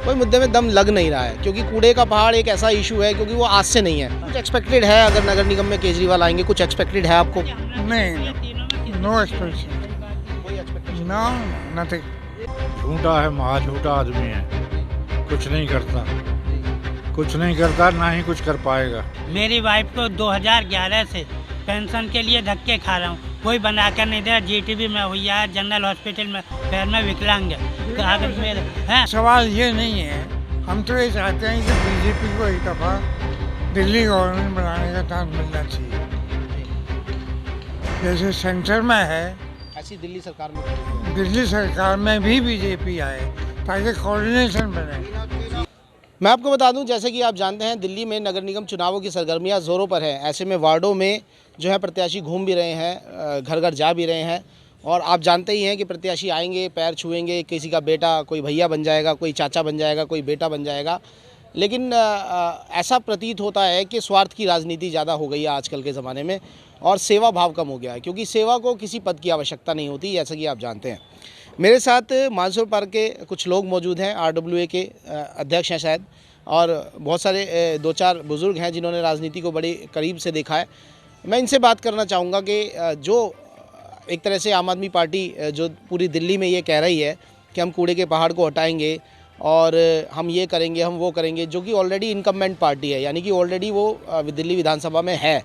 कोई मुद्दे में दम लग नहीं रहा है, क्योंकि कूड़े का पहाड़ एक ऐसा इशू है, क्योंकि वो आज से नहीं है। कुछ एक्सपेक्टेड है अगर नगर निगम में केजरीवाल आएंगे, कुछ एक्सपेक्टेड है आपको? नहीं, नो एक्सपेक्टेशन, कोई एक्सपेक्टेशन? No nothing. झूठा है, महा झूठा आदमी है, कुछ नहीं करता, कुछ नहीं करता, ना ही कुछ कर पाएगा। मेरी वाइफ को 2011 से पेंशन के लिए धक्के खा रहा हूँ, कोई बनाकर नहीं दे रहा। जीटीबी में हुई है, जनरल हॉस्पिटल में, पैर में विकलांग है, तो अगर मेरे हैं। सवाल ये नहीं है, हम तो ये चाहते हैं कि बीजेपी को एक दफ़ा दिल्ली गवर्नमेंट बनाने का चांस मिलना चाहिए, जैसे सेंटर में है, ऐसी दिल्ली सरकार में भी बीजेपी आए, ताकि कोऑर्डिनेशन बने। मैं आपको बता दूं, जैसे कि आप जानते हैं, दिल्ली में नगर निगम चुनावों की सरगर्मियां ज़ोरों पर है। ऐसे में वार्डों में जो है प्रत्याशी घूम भी रहे हैं, घर घर जा भी रहे हैं, और आप जानते ही हैं कि प्रत्याशी आएंगे, पैर छुएंगे, किसी का बेटा कोई भैया बन जाएगा, कोई चाचा बन जाएगा, कोई बेटा बन जाएगा। लेकिन ऐसा प्रतीत होता है कि स्वार्थ की राजनीति ज़्यादा हो गई है आजकल के ज़माने में, और सेवा भाव कम हो गया है, क्योंकि सेवा को किसी पद की आवश्यकता नहीं होती, जैसा कि आप जानते हैं। मेरे साथ मानसूर पार्क के कुछ लोग मौजूद हैं, RWA के अध्यक्ष हैं शायद, और बहुत सारे 2-4 बुज़ुर्ग हैं जिन्होंने राजनीति को बड़े करीब से देखा है। मैं इनसे बात करना चाहूँगा कि जो एक तरह से आम आदमी पार्टी जो पूरी दिल्ली में ये कह रही है कि हम कूड़े के पहाड़ को हटाएंगे और हम ये करेंगे, हम वो करेंगे, जो कि ऑलरेडी इनकम्बेंट पार्टी है, यानी कि ऑलरेडी वो दिल्ली विधानसभा में है।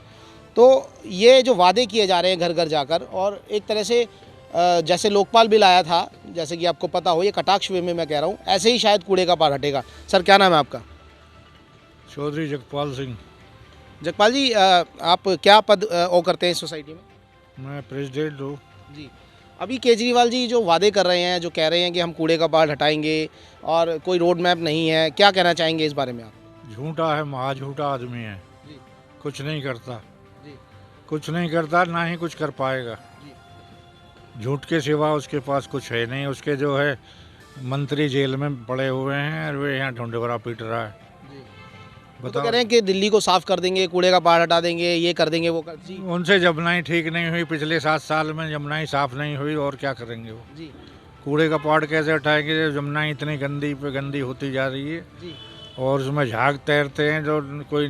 तो ये जो वादे किए जा रहे हैं घर घर जाकर, और एक तरह से जैसे लोकपाल बिल आया था, जैसे कि आपको पता हो, ये कटाक्ष वे में मैं कह रहा हूँ, ऐसे ही शायद कूड़े का पहाड़ हटेगा। सर, क्या नाम है आपका? चौधरी जगपाल सिंह। जगपाल जी, आप क्या पद वो करते हैं इस सोसाइटी में? मैं प्रेसिडेंट हूँ। जी, अभी केजरीवाल जी जो वादे कर रहे हैं, जो कह रहे हैं कि हम कूड़े का पहाड़ हटाएंगे और कोई रोड मैप नहीं है, क्या कहना चाहेंगे इस बारे में आप? झूठा है, महा झूठा आदमी है, जी। कुछ नहीं करता, जी। कुछ नहीं करता, ना ही कुछ कर पाएगा। झूठ के सिवा उसके पास कुछ है नहीं। उसके जो है मंत्री जेल में पड़े हुए हैं और वे यहाँ ढूंढवरा पीट रहा है। वो तो कह रहे हैं कि दिल्ली को साफ कर देंगे, कूड़े का पहाड़ हटा देंगे, ये कर देंगे, वो कर। जी। उनसे जमुनाई ठीक नहीं हुई, पिछले 7 साल में जमुनाई साफ नहीं हुई, और क्या करेंगे वो? जी। कूड़े का पहाड़ कैसे हटाएंगे जब जमुनाई इतनी गंदी पे गंदी होती जा रही है? जी। और उसमें झाग तैरते हैं, जो कोई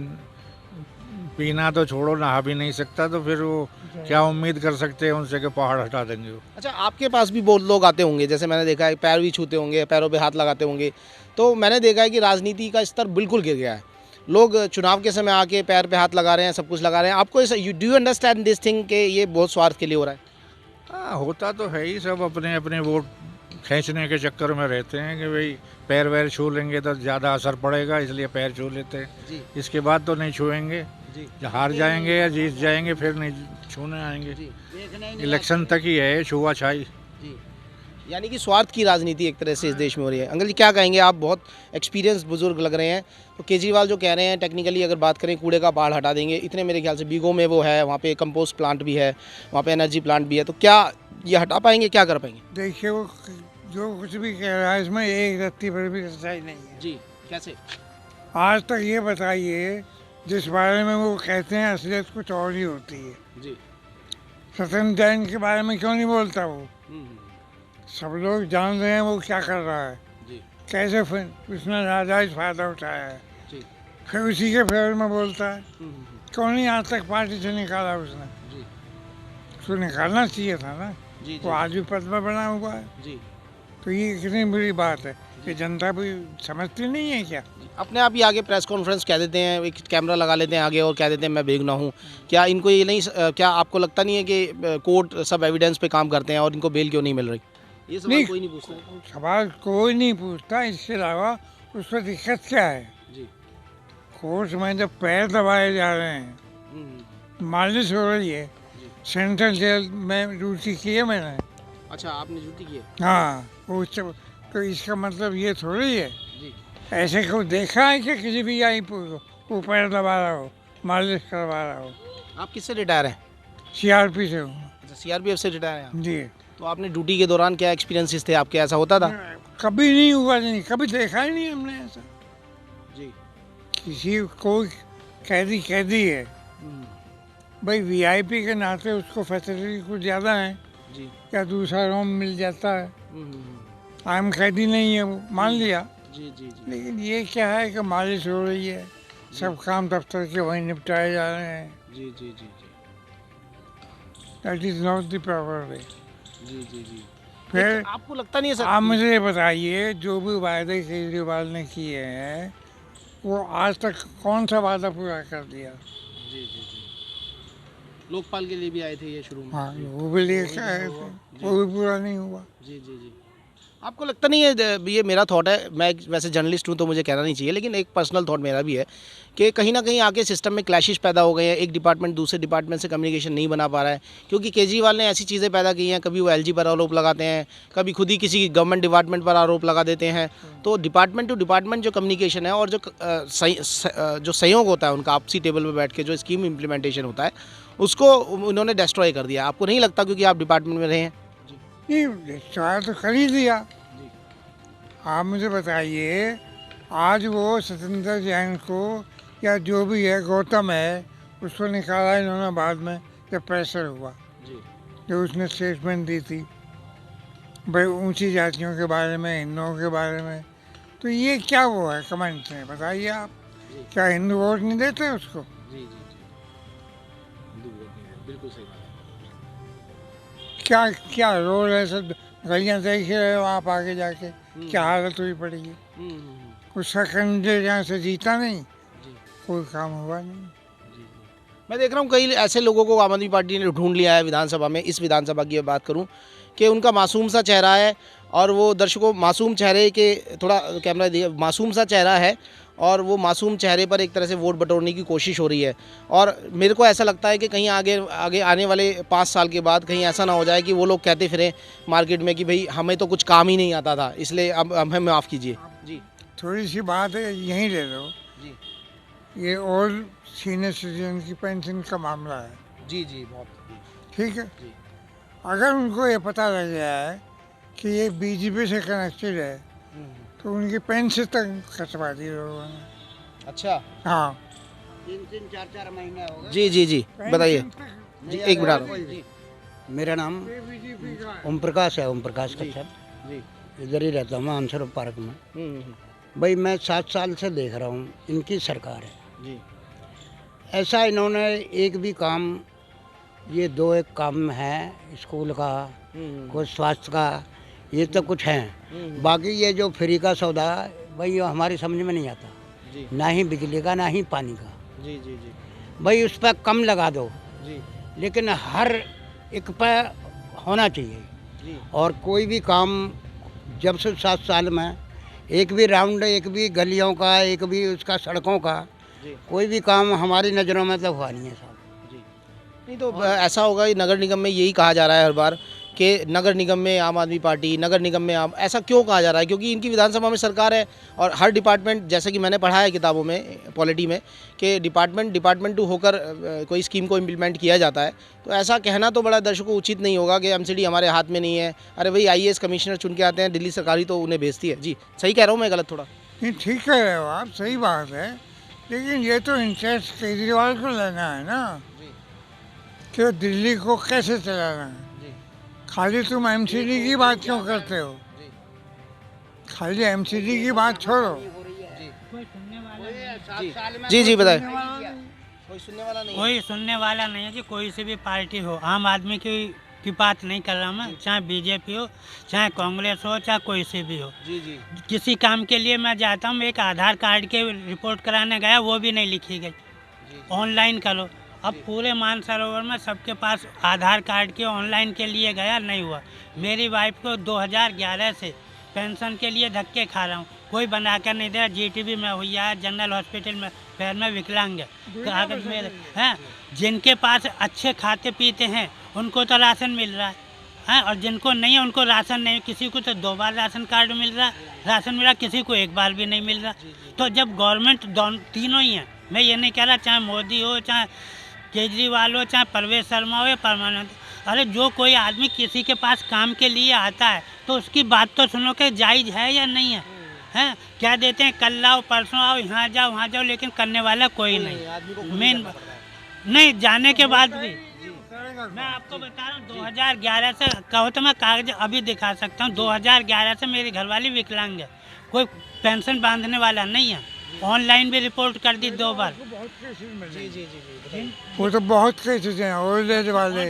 पीना तो छोड़ो, नहा भी नहीं सकता, तो फिर वो क्या उम्मीद कर सकते हैं उनसे कि पहाड़ हटा देंगे वो? अच्छा, आपके पास भी बहुत लोग आते होंगे, जैसे मैंने देखा है, पैर भी छूते होंगे, पैरों पे हाथ लगाते होंगे, तो मैंने देखा है कि राजनीति का स्तर बिल्कुल गिर गया है। लोग चुनाव के समय आके पैर पे हाथ लगा रहे हैं, सब कुछ लगा रहे हैं। आपको ऐसा, do you understand this thing कि ये बहुत स्वार्थ के लिए हो रहा है? हाँ, होता तो है ही। सब अपने अपने वोट खींचने के चक्कर में रहते हैं कि भाई पैर वैर छू लेंगे तो ज़्यादा असर पड़ेगा, इसलिए पैर छू लेते हैं। जी। इसके बाद तो नहीं छुएंगे। जी। हार जाएंगे या जीत जाएंगे, फिर नहीं छूने आएंगे। इलेक्शन तक ही है छुआछाई। जी, यानी कि स्वार्थ की राजनीति एक तरह से इस देश में हो रही है। अंकल जी, क्या कहेंगे? आप बहुत एक्सपीरियंस बुजुर्ग लग रहे हैं। तो केजरीवाल जो कह रहे हैं, टेक्निकली अगर बात करें, कूड़े का पहाड़ हटा देंगे, इतने मेरे ख्याल से बीगों में वो है, वहाँ पे कंपोस्ट प्लांट भी है, वहाँ पे एनर्जी प्लांट भी है, तो क्या ये हटा पाएंगे, क्या कर पाएंगे? देखिए, वो जो कुछ भी कह रहा है, इसमें एक रत्ती भर भी सच्चाई नहीं है। जी, कैसे? आज तक ये बताइए, जिस बारे में वो कहते हैं असलियत कुछ और ही होती है। जी। सत्येंद्र जैन के बारे में क्यों नहीं बोलता वो? सब लोग जान रहे हैं वो क्या कर रहा है, जी। कैसे उसने नाजायज फायदा उठाया है, जी। फिर उसी के फेवर में बोलता है। क्यों नहीं आज तक पार्टी से निकाला उसने? जी। उसको निकालना चाहिए था ना। जी। वो आज भी पद में बना हुआ है। जी। तो ये कितनी बुरी बात है कि जनता भी समझती नहीं है क्या? अपने आप ही आगे प्रेस कॉन्फ्रेंस कह देते हैं, एक कैमरा लगा लेते हैं आगे और कह देते हैं मैं बेगुनाह हूँ। क्या इनको ये नहीं, क्या आपको लगता नहीं है कि कोर्ट सब एविडेंस पे काम करते हैं और इनको बेल क्यों नहीं मिल रही? ये सवाल कोई नहीं पूछता। सवाल कोई नहीं पूछता। इसके अलावा उस पर दिक्कत क्या है? जी। कोर्ट में जब पैर दबाए जा रहे हैं, मालिश हो रही है, सेंट्रल जेल में ड्यूटी की है मैंने। अच्छा, आपने ड्यूटी की है? हाँ, तो इसका मतलब ये थोड़ी है। जी। ऐसे को देखा है कि किसी भी आई को पैर दबा रहा हो, मालिश करवा रहा हो? आप किससे रिटायर हैं? CRP से हूँ। अच्छा, CRPF से रिटायर हैं आप? जी। तो आपने ड्यूटी के दौरान क्या एक्सपीरियंसेस थे आपके? ऐसा होता था? कभी नहीं हुआ, नहीं, कभी देखा ही नहीं हमने ऐसा। जी। किसी कोई कैदी है भाई, VIP के नाते उसको फैसिलिटी कुछ ज़्यादा है जी। क्या दूसरा रूम मिल जाता है? आम कैदी नहीं है वो, मान लिया। जी जी जी लेकिन ये क्या है कि मालिश हो रही है, सब काम दफ्तर के वहीं निपटाए जा रहे हैं। जी जी जी जी that is not the proper way. जी जी जी फिर लेकिन आपको लगता नहीं है सर आप मुझे ये बताइए, जो भी वायदे केजरीवाल ने किए हैं वो आज तक कौन सा वादा पूरा कर दिया? जी जी जी लोकपाल के लिए भी आए थे ये शुरू में हाँ, वो भी लेके आए थे, वो भी पूरा नहीं हुआ। जी जी जी आपको लगता नहीं है ये मेरा थॉट है, मैं एक वैसे जर्नलिस्ट हूँ तो मुझे कहना नहीं चाहिए, लेकिन एक पर्सनल थॉट मेरा भी है कि कहीं ना कहीं आके सिस्टम में क्लैशेस पैदा हो गए हैं, एक डिपार्टमेंट दूसरे डिपार्टमेंट से कम्युनिकेशन नहीं बना पा रहा है, क्योंकि केजरीवाल ने ऐसी चीज़ें पैदा की हैं, कभी वो एलजी पर आरोप लगाते हैं, कभी खुद ही किसी गवर्नमेंट डिपार्टमेंट पर आरोप लगा देते हैं। तो डिपार्टमेंट टू डिपार्टमेंट जो कम्युनिकेशन है और जो जो सहयोग होता है उनका आपसी टेबल पर बैठ के जो स्कीम इम्प्लीमेंटेशन होता है उसको उन्होंने डिस्ट्रॉय कर दिया। आपको नहीं लगता, क्योंकि आप डिपार्टमेंट में रहे हैं? नहीं, ट्रायल तो कर ही दिया। आप मुझे बताइए, आज वो सत्येंद्र जैन को या जो भी है, गौतम है, उसको निकाला इन्होंने बाद में जब प्रेशर हुआ, जी जो उसने स्टेटमेंट दी थी भाई ऊंची जातियों के बारे में, हिंदुओं के बारे में। तो ये क्या वो है कमेंट में, बताइए आप, क्या हिंदू वोट नहीं देते उसको? जी जी जी बिल्कुल सही बात है। क्या क्या रोल है सर? गलियाँ देख ही रहे हो आप, आगे जाके क्या हालत हुई पड़ेगी। उसका कैंडिडेट यहाँ से जीता नहीं, कोई काम हुआ नहीं। मैं देख रहा हूँ कई ऐसे लोगों को आम आदमी पार्टी ने ढूंढ लिया है विधानसभा में। इस विधानसभा की बात करूँ कि उनका मासूम सा चेहरा है और वो दर्शकों मासूम चेहरे के थोड़ा कैमरा दिए, मासूम सा चेहरा है और वो मासूम चेहरे पर एक तरह से वोट बटोरने की कोशिश हो रही है। और मेरे को ऐसा लगता है कि कहीं आगे आगे आने वाले 5 साल के बाद कहीं ऐसा ना हो जाए कि वो लोग कहते फिरें मार्केट में कि भाई हमें तो कुछ काम ही नहीं आता था, इसलिए अब हमें माफ़ कीजिए। जी थोड़ी सी बात है, यहीं ले लो। जी ये ओल्ड सीनियर सिटीजन की पेंशन का मामला है, जी जी बहुत ठीक है। जी अगर उनको ये पता लग गया है कि ये बीजेपी से कनेक्टेड है तो उनकी पेंशन तक कटवा दी लोगों ने। अच्छा हाँ, 3-3 4-4 महीने हो गए। जी जी जी बताइए पेंशन जी, एक मिनट जी मेरा नाम तक बीजेपी का है। ओम प्रकाश है, ओम प्रकाश कश्यप। जी इधर ही रहता हूँ मैं, आंसर पार्क में। भाई मैं 7 साल से देख रहा हूँ इनकी सरकार है। जी ऐसा इन्होंने एक भी काम, ये 2-1 काम है स्कूल का, कुछ स्वास्थ्य का, ये तो कुछ हैं। बाकी ये जो फ्री का सौदा, भाई ये हमारी समझ में नहीं आता, जी ना ही बिजली का ना ही पानी का। जी जी जी भाई उस पर कम लगा दो, जी लेकिन हर एक पर होना चाहिए। जी और कोई भी काम जब से 7 साल में एक भी राउंड, एक भी गलियों का, एक भी उसका सड़कों का, जी कोई भी काम हमारी नज़रों में तो हुआ नहीं है साहब। जी नहीं तो ऐसा होगा कि नगर निगम में यही कहा जा रहा है हर बार कि नगर निगम में आम आदमी पार्टी, नगर निगम में आम, ऐसा क्यों कहा जा रहा है? क्योंकि इनकी विधानसभा में सरकार है और हर डिपार्टमेंट, जैसे कि मैंने पढ़ा है किताबों में, पॉलिटी में, कि डिपार्टमेंट टू होकर कोई स्कीम को इम्प्लीमेंट किया जाता है। तो ऐसा कहना तो बड़ा दर्शकों उचित नहीं होगा कि एमसीडी हमारे हाथ में नहीं है। अरे भाई आईएएस कमिश्नर चुन के आते हैं, दिल्ली सरकार ही तो उन्हें भेजती है। जी सही कह रहा हूँ मैं, गलत थोड़ा? नहीं, ठीक कह रहे हो आप, सही बात है। लेकिन ये तो इंटरेस्ट केजरीवाल को लेना है ना, कि दिल्ली को कैसे चलाना है। खाली तुम एमसीडी की बात क्यों करते हो? खाली एमसीडी की बात छोड़ो। कोई सुनने वाला नहीं, जी जी बताए। कोई सुनने वाला नहीं है जी। कोई सी भी पार्टी हो, आम आदमी की बात नहीं कर रहा मैं, चाहे बीजेपी हो, चाहे कांग्रेस हो, चाहे कोई सी भी हो। जी जी किसी काम के लिए मैं जाता हूँ, एक आधार कार्ड के रिपोर्ट कराने गया, वो भी नहीं लिखी गई, ऑनलाइन करो। अब पूरे मानसरोवर में सबके पास आधार कार्ड के ऑनलाइन के लिए गया, नहीं हुआ। मेरी वाइफ को 2011 से पेंशन के लिए धक्के खा रहा हूँ, कोई बना कर नहीं दे रहा। जीटीबी में हुई है, जनरल हॉस्पिटल में, पैर में विकलांग है, कागज मेरे हैं। जिनके पास अच्छे खाते पीते हैं उनको तो राशन मिल रहा है, और जिनको नहीं है उनको राशन नहीं। किसी को तो 2 बार राशन कार्ड मिल रहा, राशन मिला, किसी को 1 बार भी नहीं मिल रहा। तो जब गवर्नमेंट तीनों ही हैं, मैं ये नहीं कह रहा चाहे मोदी हो, चाहे केजरीवाल हो, चाहे परवेज शर्मा हो या परमानंद, अरे जो कोई आदमी किसी के पास काम के लिए आता है तो उसकी बात तो सुनो कि जायज़ है या नहीं है। हैं क्या देते हैं, कल आओ परसों आओ, यहाँ जाओ वहाँ जाओ, लेकिन करने वाला कोई नहीं। मेन नहीं जाने के बाद भी मैं आपको बता रहा हूँ, 2011 से कहो तो मैं कागज अभी दिखा सकता हूँ। 2011 से मेरी घरवाली विकलांग है, कोई पेंशन बांधने वाला नहीं है। ऑनलाइन भी रिपोर्ट कर दी 2 बार। जी जी जी वो तो बहुत केसेस हैं ओल्ड एज वाले।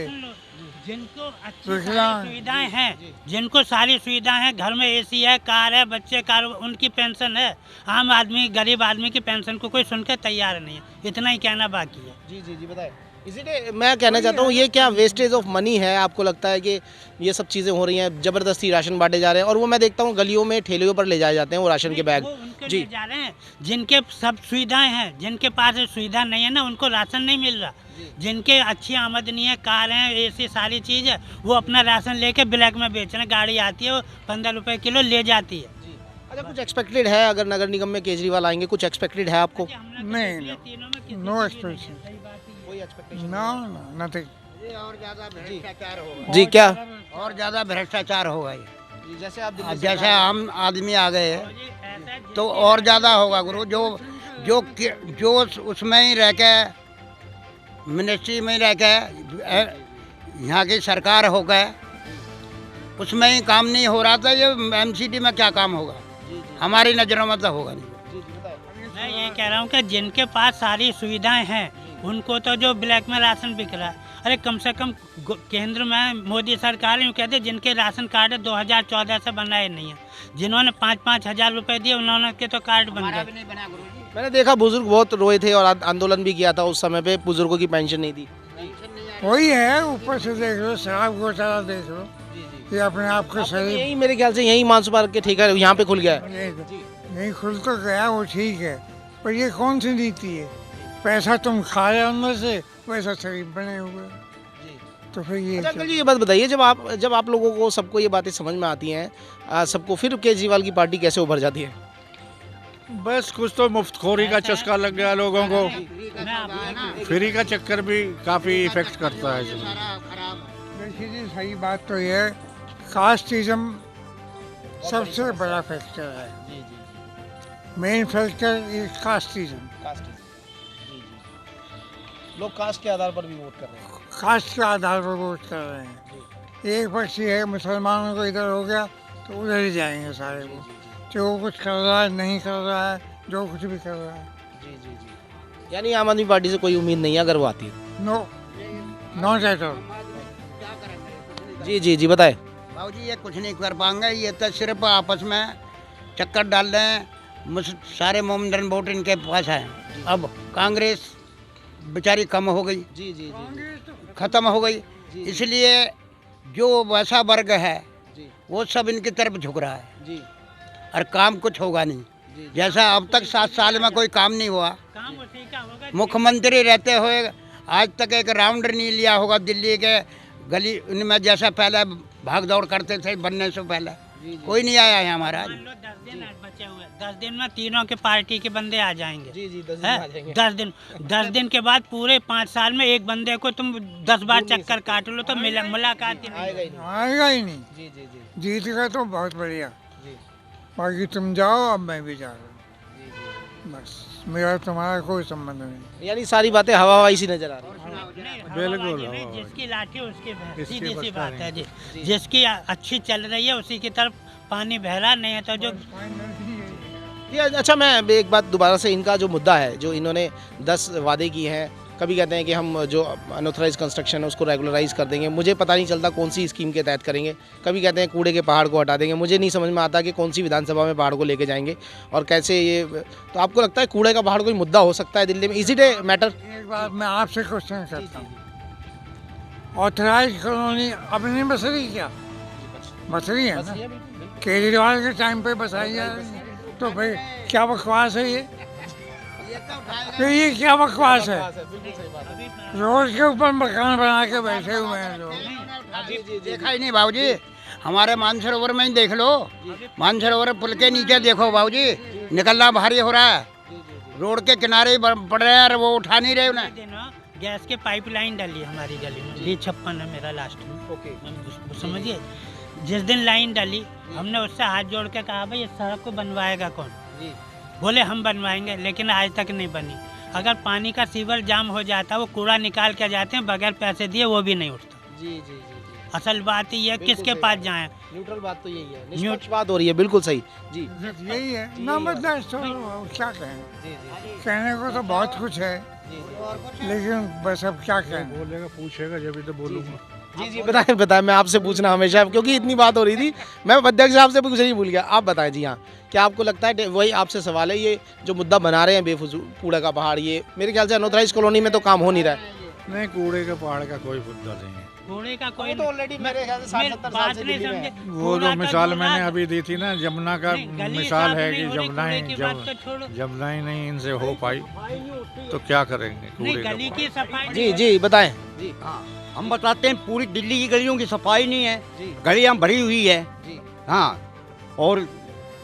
जिनको अच्छी विकलांग। सारी सुविधाएं हैं, जिनको सारी सुविधाएं हैं, घर में एसी है, कार है, बच्चे कार, उनकी पेंशन है। आम आदमी, गरीब आदमी की पेंशन को कोई सुनकर तैयार नहीं है। इतना ही कहना बाकी है। जी जी जी बताएं। इसीलिए मैं कहना चाहता हूँ, ये क्या वेस्टेज ऑफ मनी है? आपको लगता है कि ये सब चीज़ें हो रही हैं, ज़बरदस्ती राशन बांटे जा रहे हैं, और वो मैं देखता हूँ गलियों में ठेलियों पर ले जाए जाते हैं वो राशन के बैग। वो उनको जी ले जा रहे हैं जिनके सब सुविधाएं हैं। जिनके पास सुविधा नहीं है ना, उनको राशन नहीं मिल रहा। जिनके अच्छी आमदनी है, कार है, ऐसी सारी चीज़ है, वो अपना राशन लेके ब्लैक में बेच रहे हैं। गाड़ी आती है, वो 15 रुपए किलो ले जाती है। अच्छा, कुछ एक्सपेक्टेड है अगर नगर निगम में केजरीवाल आएंगे? कुछ एक्सपेक्टेड है आपको? नहीं, नो एक्सपेक्टेशन, कोई एक्सपेक्टेशन? No nothing. और ज़्यादा भ्रष्टाचार होगा, जी क्या? और ज़्यादा भ्रष्टाचार होगा ये। जैसे आप दिल्ली से जैसे आम आदमी आ गए हैं तो और ज़्यादा होगा गुरु। जो उसमें ही रह के, मिनिस्ट्री में ही रह के, यहाँ की सरकार हो गए, उसमें ही काम नहीं हो रहा था। ये एमसीडी में क्या काम होगा? हमारी नज़रों में तो होगा नहीं। मैं ये कह रहा हूँ कि जिनके पास सारी सुविधाएं हैं, उनको तो जो ब्लैक में राशन बिक रहा है, अरे कम से कम केंद्र में मोदी सरकार यूँ कहते, जिनके राशन कार्ड 2014 से बनाए नहीं है, जिन्होंने 5-5 हज़ार रुपए दिए, उन्होंने के तो कार्ड बन गए। मैंने देखा बुजुर्ग बहुत रोए थे और आंदोलन भी किया था उस समय पे, बुजुर्गों की पेंशन नहीं दी। वही है, ऊपर से देख लो, शराब घोटाला देख लो, ये अपने आप को सही। यही मेरे ख्याल से यही मानसू पार्क के ठेका यहाँ पे खुल गया है। नहीं खुल तो गया, वो ठीक है, पर ये कौन सी नीति है? पैसा तुम खा रहे हो अंदर से, वैसा शरीफ बने हुए, तो फिर ये अच्छा अंकल जी, ये बात बताइए, जब आप लोगों को, सबको ये बातें समझ में आती हैं, सबको, फिर केजरीवाल की पार्टी कैसे उभर जाती है? बस कुछ तो मुफ्तखोरी का चस्का लग गया लोगों को। फ्री का चक्कर भी काफ़ी इफेक्ट करता है इसमें। देखिए जी, सही बात तो ये है, कास्टिज्म सबसे बड़ा फैक्टर है। Main factor is casteism. लोग कास्ट के आधार पर भी वोट कर रहे हैं। कास्ट के आधार पर वोट कर रहे हैं। एक पक्ष ये है, मुसलमानों को इधर हो गया तो उधर ही जाएंगे सारे वो, चाहे वो कुछ कर रहा है, नहीं कर रहा है, जो कुछ भी कर रहा है। जी जी जी, यानी आम आदमी पार्टी से कोई उम्मीद नहीं है अगर वो आती है? No, not at all. जी जी जी बताएं। बाबूजी ये कुछ नहीं कर पाएंगे, ये तो सिर्फ आपस में चक्कर डाल रहे हैं। सारे मोमडन वोट इनके पास है। अब कांग्रेस बेचारी कम हो गई, जी जी जी ख़त्म हो गई, इसलिए जो वैसा वर्ग है जी वो सब इनकी तरफ झुक रहा है, जी और काम कुछ होगा नहीं। जैसा अब तक 7 साल में कोई काम नहीं हुआ, काम उसी का होगा। मुख्यमंत्री रहते हुए आज तक एक राउंड नहीं लिया होगा दिल्ली के गली उनमें, जैसा पहले भाग दौड़ करते थे बनने से पहले। कोई नहीं आया है हमारा। मान लो 10 दिन बचे हुए, 10 दिन में तीनों के पार्टी के बंदे आ जाएंगे। जी जी 10 दिन है? आ जाएंगे। 10 दिन के बाद पूरे 5 साल में एक बंदे को तुम 10 बार चक्कर काट लो तो मुलाकात ही नहीं। आएगा ही नहीं। आएगा ही नहीं। जी जी जी जीत गए तो बहुत बढ़िया, जी बाकी तुम जाओ, अब मैं भी जा रहा हूँ, बस मेरा तुम्हारा कोई संबंध नहीं। यानी सारी बातें हवा हवाई सी नजर आ रही है। बिल्कुल, नहीं, जिसकी लाठी उसकी भैंस, इसके सीधी सी बस बात का है जी। जिसकी अच्छी चल रही है उसी की तरफ पानी बह रहा, नहीं है तो जो ये अच्छा, मैं एक बात दोबारा से, इनका जो मुद्दा है, जो इन्होंने 10 वादे किए हैं, कभी कहते हैं कि हम जो अनऑथराइज कंस्ट्रक्शन है उसको रेगुलराइज कर देंगे, मुझे पता नहीं चलता कौन सी स्कीम के तहत करेंगे। कभी कहते हैं कूड़े के पहाड़ को हटा देंगे, मुझे नहीं समझ में आता कि कौन सी विधानसभा में पहाड़ को लेके जाएंगे और कैसे ये। तो आपको लगता है कूड़े का पहाड़ कोई मुद्दा हो सकता है दिल्ली में? Is it a matter? एक बात मैं आपसे क्वेश्चन करता हूँ, ऑथराइज कॉलोनी अब नहीं बस रही क्या? बस रही है ना, केजरीवाल के टाइम पे बसाई जा रही है, तो भाई क्या बकवास है ये? तो ये क्या बकवास है? रोड के ऊपर मकान बना के बैठे हुए हैं लोग। देखा ही नहीं बाबूजी, हमारे मानसरोवर में ही देख लो, मानसरोवर पुल के नीचे देखो बाबूजी, निकलना भारी हो रहा है, रोड के किनारे ही पड़ रहे हैं और वो उठा नहीं रहे उन्हें। गैस के पाइपलाइन डाली हमारी गली में, B56 है मेरा लास्ट में। ओके, समझिए, जिस दिन लाइन डाली हमने उससे हाथ जोड़ के कहा भाई इस सड़क को बनवाएगा कौन? जी बोले हम बनवाएंगे, लेकिन आज तक नहीं बनी। अगर पानी का सीवर जाम हो जाता, वो कूड़ा निकाल के जाते हैं बगैर पैसे दिए, वो भी नहीं उठता। जी जी जी जी असल बात ये है, किसके पास जाएं? न्यूट्रल बात तो यही है, निष्पक्ष बात हो रही है, बिल्कुल सही जी। यही है ना, मतलब तो क्या कहें, जी जी कहने को तो बहुत कुछ है, लेकिन बस अब क्या कहें। बोलेगा पूछेगा जब भी तो बोलूँगा। जी जी बताएं बताएं, मैं आपसे पूछना हमेशा, क्योंकि इतनी बात हो रही थी, मैं अध्यक्ष साहब से पूछना ही भूल गया। आप बताएं जी। हाँ, क्या आपको लगता है, वही आपसे सवाल है, ये जो मुद्दा बना रहे हैं बेफजूल कूड़ा का पहाड़, ये मेरे ख्याल से अनऑथराइज कॉलोनी में तो काम हो नहीं रहा है। नहीं, कूड़े के पहाड़ का कोई मुद्दा नहीं है। कूड़े का कोई वो तो ऑलरेडी मेरे ख्याल से 60-70 साल बात से नहीं दिल्ली में है। समझे। वो कूड़ा जो का मिसाल जो मैंने रात- अभी दी थी ना, जमुना का नहीं, गली मिसाल साफ है नहीं कि हो रही, जमुना कूड़े ही की बात तो छोड़ो। जमुना ही नहीं इनसे हो पाई तो क्या करेंगे नहीं, कूड़े का गली की सफाई जी जी बताएं जी हम बताते हैं, पूरी दिल्ली की गलियों की सफाई नहीं है, जी गलियां भरी हुई है। जी हाँ, और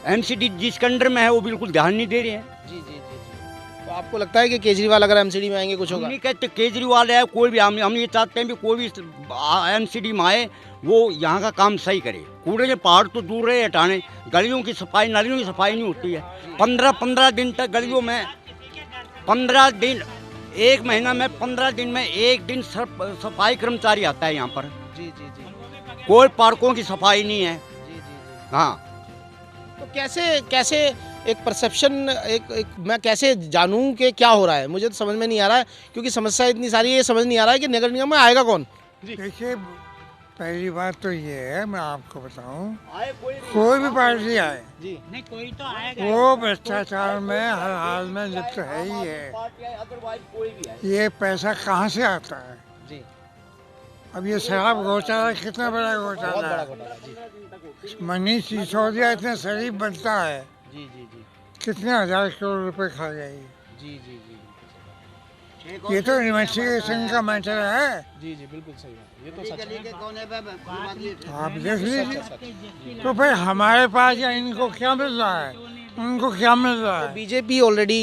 एमसीडी जिसके अंडर में है वो बिल्कुल ध्यान नहीं दे रहे हैं। जी जी जी जी। तो आपको लगता है कि केजरीवाल अगर एमसीडी में आएंगे कुछ हम होगा? नहीं कहते केजरीवाल है, कोई भी, हम ये चाहते हैं कि कोई भी एमसीडी में आए वो यहाँ का काम सही करे। कूड़े के पहाड़ तो दूर रहे हटाने, गलियों की सफाई, नालियों की सफाई नहीं होती है। 15-15 दिन तक गलियों में, 15 दिन, एक महीना में 15 दिन में एक दिन सफाई कर्मचारी आता है यहाँ पर। जी जी जी कोई पार्कों की सफाई नहीं है। जी जी। हाँ, तो कैसे कैसे एक परसेप्शन, एक मैं कैसे जानूं कि क्या हो रहा है, मुझे तो समझ में नहीं आ रहा है, क्योंकि समस्या इतनी सारी है, ये समझ नहीं आ रहा है कि नगर निगम में आएगा कौन। देखिए, पहली बात तो ये है, मैं आपको बताऊं, कोई भी पार्टी आए, जी नहीं, कोई तो आएगा। वो भ्रष्टाचार में हर हाल में लिप्त है ही है। ये पैसा कहाँ से आता है? जी अब ये शराब घोटाला कितना बड़ा बहुत घोटाला बड़ा है। घोटाला। जी मनीष सिसोदिया इतना शरीफ बनता है, जी जी जी कितने हजार करोड़ रुपए खा गए। जी जी जी ये तो इन्वेस्टिगेशन का मैटर है, जी जी बिल्कुल सही बात, ये तो सच है। आप देख लीजिए। तो फिर हमारे पास या इनको क्या मिल रहा है, उनको क्या मिल रहा है? बीजेपी ऑलरेडी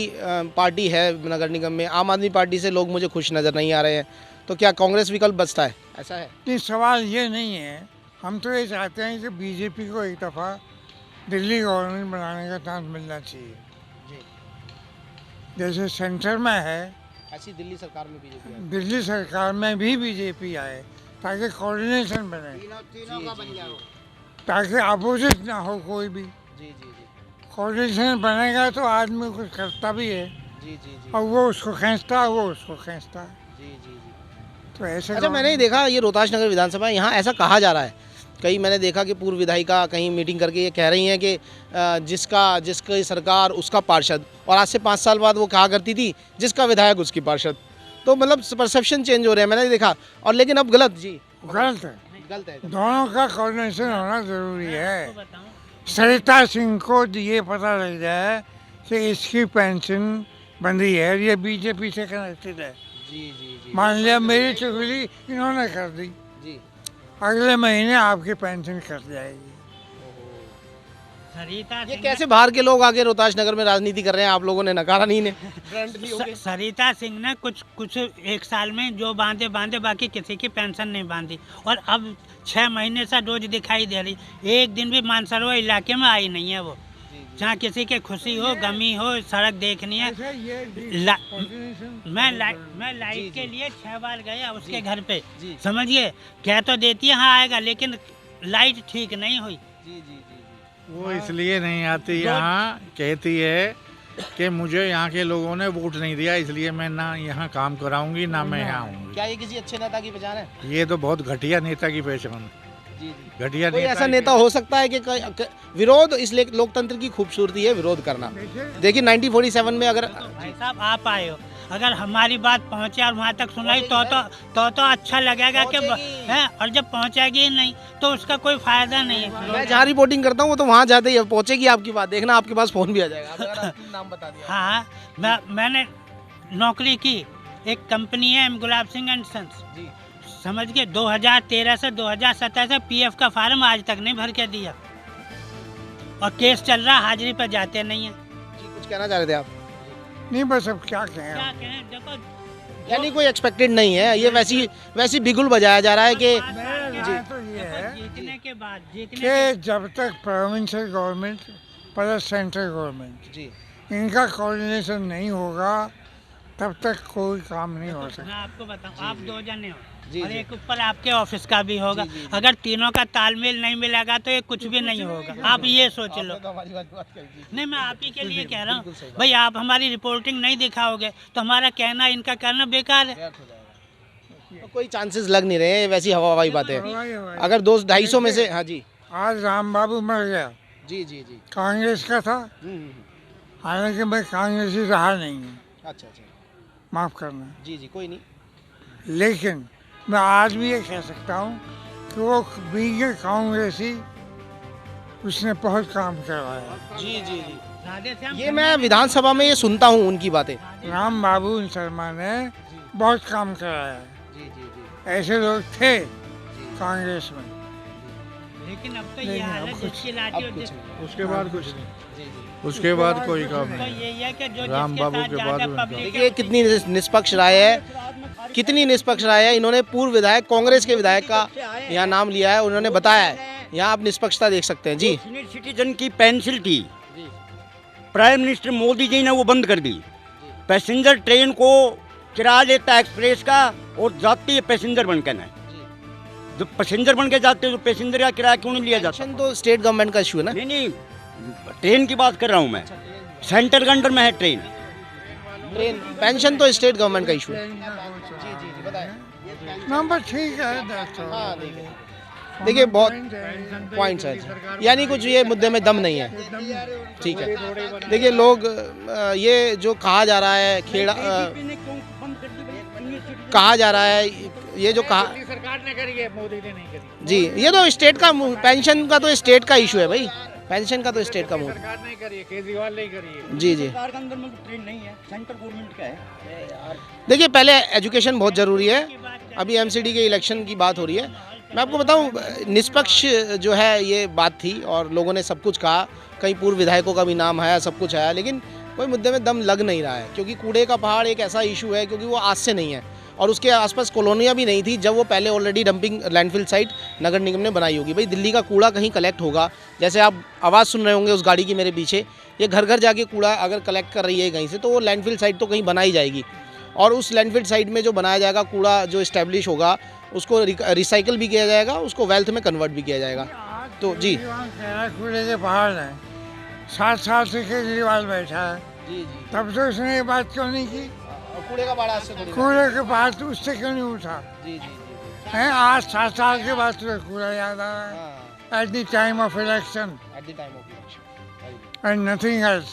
पार्टी है नगर निगम में, आम आदमी पार्टी से लोग मुझे खुश नज़र नहीं आ रहे हैं, तो क्या कांग्रेस विकल्प बचता है? ऐसा है? नहीं, सवाल ये नहीं है, हम तो ये चाहते हैं कि बीजेपी को एक दफ़ा दिल्ली गवर्नमेंट बनाने का चांस मिलना चाहिए। जी जैसे सेंटर में है, ऐसी दिल्ली सरकार में बीजेपी है। दिल्ली सरकार में भी बीजेपी आए, ताकि कोऑर्डिनेशन बने, ताकि अपोजिट ना हो कोई भी। जी जी जी कोऑर्डिनेशन बनेगा तो आदमी कुछ करता भी है, जी जी जी और वो उसको खींचता है, वो उसको खींचता है। जी जी जी। तो ऐसे अच्छा, मैंने देखा ये रोहतास नगर विधानसभा, यहाँ ऐसा कहा जा रहा है, कई मैंने देखा कि पूर्व विधायिका कहीं मीटिंग करके ये कह रही हैं कि जिसकी सरकार उसका पार्षद, और आज से 5 साल बाद वो कहा करती थी जिसका विधायक उसकी पार्षद। तो मतलब परसेप्शन चेंज हो रहे हैं, मैंने देखा। और लेकिन अब गलत जी गलत है, गलत है। दोनों का कोऑर्डिनेशन होना जरूरी है। बताऊं, सरिता सिंह को ये पता लग जाए कि इसकी पेंशन बंदी है, ये बीजेपी से कनेक्टेड है। जी जी जी मान लिया मेरी चुगली इन्होंने कर दी, जी अगले महीने आपकी पेंशन कट जाएगी। सरिता ये सिंह कैसे बाहर के लोग आके रोहतास नगर में राजनीति कर रहे हैं? आप लोगों ने नकारा नहीं ने सरिता सिंह ने कुछ एक साल में जो बांधे, बाकी किसी की पेंशन नहीं बांधी, और अब 6 महीने से रोज दिखाई दे रही। एक दिन भी मानसरोवर इलाके में आई नहीं है वो, जहाँ किसी के खुशी हो, गमी हो, सड़क देखनी है। अच्छा, ये ला- coordination- मैं जी, लाइट के जी। लिए 6 बार गया उसके घर पे, जी। समझिए, कह तो देती है हाँ आएगा, लेकिन लाइट ठीक नहीं हुई। जी जी जी वो इसलिए नहीं आती यहाँ, कहती है कि मुझे यहाँ के लोगों ने वोट नहीं दिया, इसलिए मैं ना यहाँ काम कराऊंगी ना मैं यहाँ आऊँगी। क्या ये किसी अच्छे नेता की पहचान है? ये तो बहुत घटिया नेता की पहचान है। जी जी। घटिया कोई नेता ऐसा की नेता हो सकता है कि विरोध, इसलिए लोकतंत्र की खूबसूरती है विरोध करना। देखिए 1947 में अगर भाई साहब आप आए हो, अगर हमारी बात पहुंचे और वहाँ तक सुनाई तो अच्छा लगेगा कि पहुंचेगी। है, और जब पहुंचेगी ही नहीं तो उसका कोई फायदा नहीं है। मैं जहाँ रिपोर्टिंग करता हूँ वो तो वहाँ जाते ही पहुँचेगी आपकी बात, देखना आपके पास फोन भी आ जाएगा। अब अगर आपने नाम बता दिया। हाँ, मैंने नौकरी की, एक कंपनी है M Gulab Singh and sons, जी समझ के 2013 से 2017 से पीएफ का फार्म आज तक नहीं भर के दिया, और केस चल रहा, हाजिरी पर जाते नहीं है। जी, कुछ कहना चाह रहे थे आप? नहीं, बस अब क्या कहें। क्या कहें, देखो यानी कोई एक्सपेक्टेड नहीं है, ये वैसी बिगुल बजाया जा रहा है कि मेरा राय तो ये है जीतने के बाद कि जब तक provincial government plus central government जी इनका कोऑर्डिनेशन नहीं होगा, तब तक कोई काम नहीं हो सकता। मैं आपको बताऊं, आप 2 जने हो, जी, और जी। एक ऊपर आपके ऑफिस का भी होगा। अगर तीनों का तालमेल नहीं मिलेगा तो ये कुछ भी नहीं होगा। आप ये सोच लो। तो हमारी बात कर दी। नहीं, मैं आप ही के लिए कह रहा बिल्कुल सही हूँ बात। भाई, आप हमारी रिपोर्टिंग नहीं दिखाओगे तो हमारा कहना, इनका कहना बेकार है। व्यर्थ हो जाएगा। तो कोई चांसेस लग नहीं रहे हैं, वैसी हवा हवाई बातें हैं। हवाई हवाई। अगर 200-250 में से, हाँ जी आज राम बाबू मर गया, जी जी जी। कांग्रेस का था, हालांकि मैं कांग्रेसी रहा नहीं हूँ, अच्छा अच्छा, माफ़ करना। जी जी, कोई नहीं। लेकिन मैं आज भी ये कह सकता हूँ कि वो बीइंग कांग्रेसी उसने बहुत काम करवाया। जी जी जी, राधेश्याम ये मैं विधानसभा में ये सुनता हूँ उनकी बातें। राम बाबू शर्मा ने बहुत काम कराया। जी जी जी, ऐसे लोग थे कांग्रेस में। लेकिन अब तो ये नहीं, हाल अब है कुछ- जिसकी लाठी और अब कुछ जिस- नहीं। उसके बाद कुछ नहीं, जी जी। उसके बाद कोई काम तो नहीं। यही है कि जो राम जिसके बाबू साथ के ज्यादा बाद उनका- पब्लिक देखिए कितनी निष्पक्ष राय है, कितनी निष्पक्ष राय है। इन्होंने पूर्व विधायक, कांग्रेस के विधायक का यहाँ नाम लिया है, उन्होंने बताया है। यहाँ आप निष्पक्षता देख सकते हैं जी। सीनियर सिटीजन की पेंसिल थी, प्राइम मिनिस्टर मोदी जी ने वो बंद कर दी। पैसेंजर ट्रेन को किराया लेता है एक्सप्रेस का और जाती है पैसेंजर बन के ना। जब पैसेंजर बन के जाते हैं तो पैसेंजर का किराया क्यों नहीं लिया जाता? पेंशन तो स्टेट गवर्नमेंट का इशू है ना। नहीं नहीं, ट्रेन की बात कर रहा हूँ मैं। सेंटर के अंडर में है ट्रेन। ट्रेन पेंशन तो स्टेट गवर्नमेंट का इशू है। जी जी जी, बताएं। नंबर ठीक है, that's all। हाँ, देखिए बहुत पॉइंट्स है, यानी कुछ ये मुद्दे में दम नहीं है। ठीक है, देखिए लोग ये जो कहा जा रहा है खेड़ा कहा जा रहा है, ये जो कहा सरकार ने करी है, मोदी ने नहीं करी। जी, ये तो स्टेट का पेंशन का तो स्टेट का इशू है भाई। पेंशन का तो स्टेट का मुद्दा। सरकार नहीं करी है, केजरीवाल नहीं करी है। जी जी, सरकार के अंदर में तो ट्रेन नहीं है, सेंटर गवर्नमेंट का है। देखिए पहले एजुकेशन बहुत ज़रूरी है। अभी एमसीडी के इलेक्शन की बात हो रही है। मैं आपको बताऊं, निष्पक्ष जो है ये बात थी और लोगों ने सब कुछ कहा। कई पूर्व विधायकों का भी नाम आया, सब कुछ आया, लेकिन कोई मुद्दे में दम लग नहीं रहा है। क्योंकि कूड़े का पहाड़ एक ऐसा इशू है, क्योंकि वो आज से नहीं है और उसके आसपास कॉलोनियाँ भी नहीं थी जब वो पहले ऑलरेडी डंपिंग लैंडफिल साइट नगर निगम ने बनाई होगी। भाई दिल्ली का कूड़ा कहीं कलेक्ट होगा, जैसे आप आवाज़ सुन रहे होंगे उस गाड़ी की मेरे पीछे, ये घर घर जाके कूड़ा अगर कलेक्ट कर रही है कहीं से, तो वो लैंडफिल साइट तो कहीं बनाई जाएगी और उस लैंडफिल साइट में जो बनाया जाएगा कूड़ा जो इस्टेब्लिश होगा उसको रिसाइकल भी किया जाएगा, उसको वेल्थ में कन्वर्ट भी किया जाएगा। तो जी कूड़े के पहाड़ है, 7 साल से केजरीवाल बैठा है, जी जी, तब तो उसने ये बात क्यों नहीं की? कूड़े का पहाड़ आज से थोड़ी ना। कूड़े के पहाड़ तो उससे क्यों नहीं उठा जी जी जी, है? आज 7 साल के बाद तो कूड़ा याद आ रहा है, हाँ, at the time of election at the time of election, and nothing else.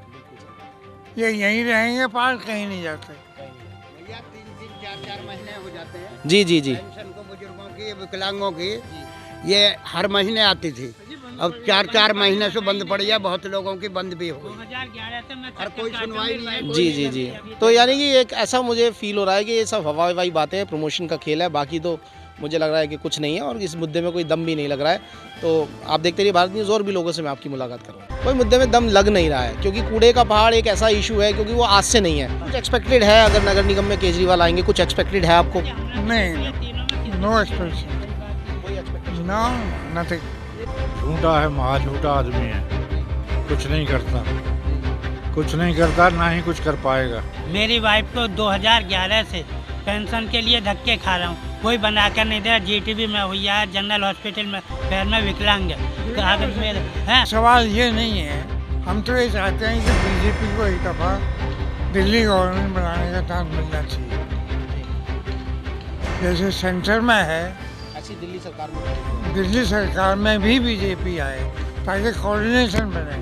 बिल्कुल सही, ये यहीं रहेंगे, पहाड़ कहीं नहीं जाते। कहीं नहीं। भैया 3-3, 4-4 महीने हो जाते हैं जी जी जी, पेंशन को, बुजुर्गों की, विकलांगों की। ये हर महीने आती थी, अब 4-4 महीने से बंद पड़ी है, बहुत लोगों की बंद भी हो गई। 2011 से मैं और कोई सुनवाई नहीं है, कोई जी जी जी। तो यानी कि एक ऐसा मुझे फील हो रहा है कि ये सब हवा हवाई बातें हैं, प्रमोशन का खेल है। बाकी तो मुझे लग रहा है कि कुछ नहीं है और इस मुद्दे में कोई दम भी नहीं लग रहा है। तो आप देखते रहिए भारत न्यूज़, और भी लोगों से मैं आपकी मुलाकात करूँगा। कोई मुद्दे में दम लग नहीं रहा है, क्योंकि कूड़े का पहाड़ एक ऐसा इशू है, क्योंकि वो आज से नहीं है। कुछ एक्सपेक्टेड है अगर नगर निगम में केजरीवाल आएंगे, कुछ एक्सपेक्टेड है आपको? नहीं, नो एक्सपेक्टेशन, नो नथिंग। झूठा है, महा झूठा आदमी है, कुछ नहीं करता, कुछ नहीं करता, ना ही कुछ कर पाएगा। मेरी वाइफ को 2011 से पेंशन के लिए धक्के खा रहा हूँ, कोई बना कर नहीं दे रहा। जीटीबी में हुई है, जनरल हॉस्पिटल में, पैर में विकलांग है। तो अगर मेरे हैं सवाल ये नहीं है, हम तो ये चाहते हैं कि बीजेपी को एक दफ़ा दिल्ली गवर्नमेंट बनाने का चांस मिलना चाहिए, जैसे सेंटर में है। ऐसी दिल्ली सरकार में दिल्ली सरकार में भी बीजेपी आए ताकि कोऑर्डिनेशन बने।